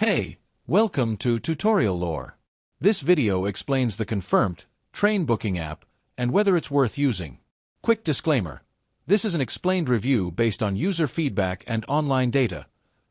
Hey, welcome to Tutorial Lore. This video explains the Confirmtkt train booking app and whether it's worth using. Quick disclaimer. This is an explained review based on user feedback and online data,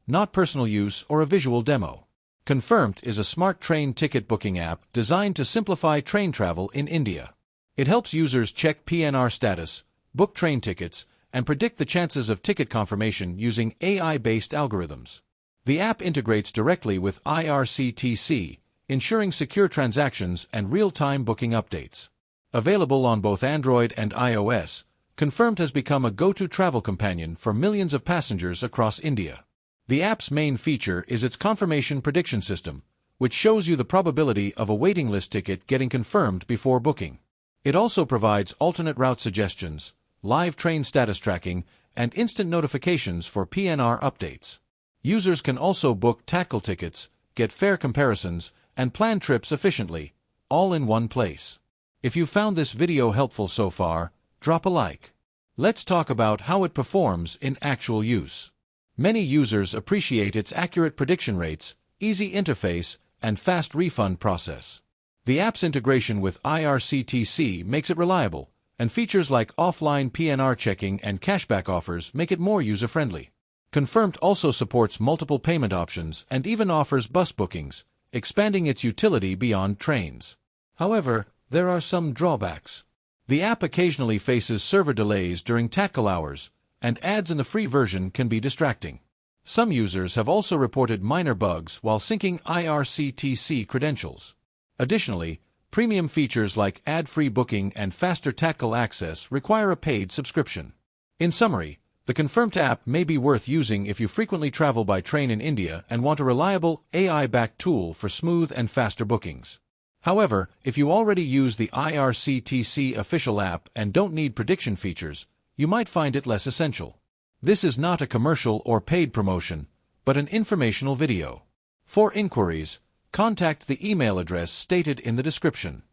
not personal use or a visual demo. Confirmtkt is a smart train ticket booking app designed to simplify train travel in India. It helps users check PNR status, book train tickets, and predict the chances of ticket confirmation using AI-based algorithms. The app integrates directly with IRCTC, ensuring secure transactions and real-time booking updates. Available on both Android and iOS, Confirmtkt has become a go-to travel companion for millions of passengers across India. The app's main feature is its confirmation prediction system, which shows you the probability of a waiting list ticket getting confirmed before booking. It also provides alternate route suggestions, live train status tracking, and instant notifications for PNR updates. Users can also book Tatkal tickets, get fare comparisons, and plan trips efficiently, all in one place. If you found this video helpful so far, drop a like. Let's talk about how it performs in actual use. Many users appreciate its accurate prediction rates, easy interface, and fast refund process. The app's integration with IRCTC makes it reliable, and features like offline PNR checking and cashback offers make it more user-friendly. Confirmtkt also supports multiple payment options and even offers bus bookings, expanding its utility beyond trains. However, there are some drawbacks. The app occasionally faces server delays during Tatkal hours, and ads in the free version can be distracting. Some users have also reported minor bugs while syncing IRCTC credentials. Additionally, premium features like ad-free booking and faster Tatkal access require a paid subscription. In summary, the Confirmtkt app may be worth using if you frequently travel by train in India and want a reliable, AI-backed tool for smooth and faster bookings. However, if you already use the IRCTC official app and don't need prediction features, you might find it less essential. This is not a commercial or paid promotion, but an informational video. For inquiries, contact the email address stated in the description.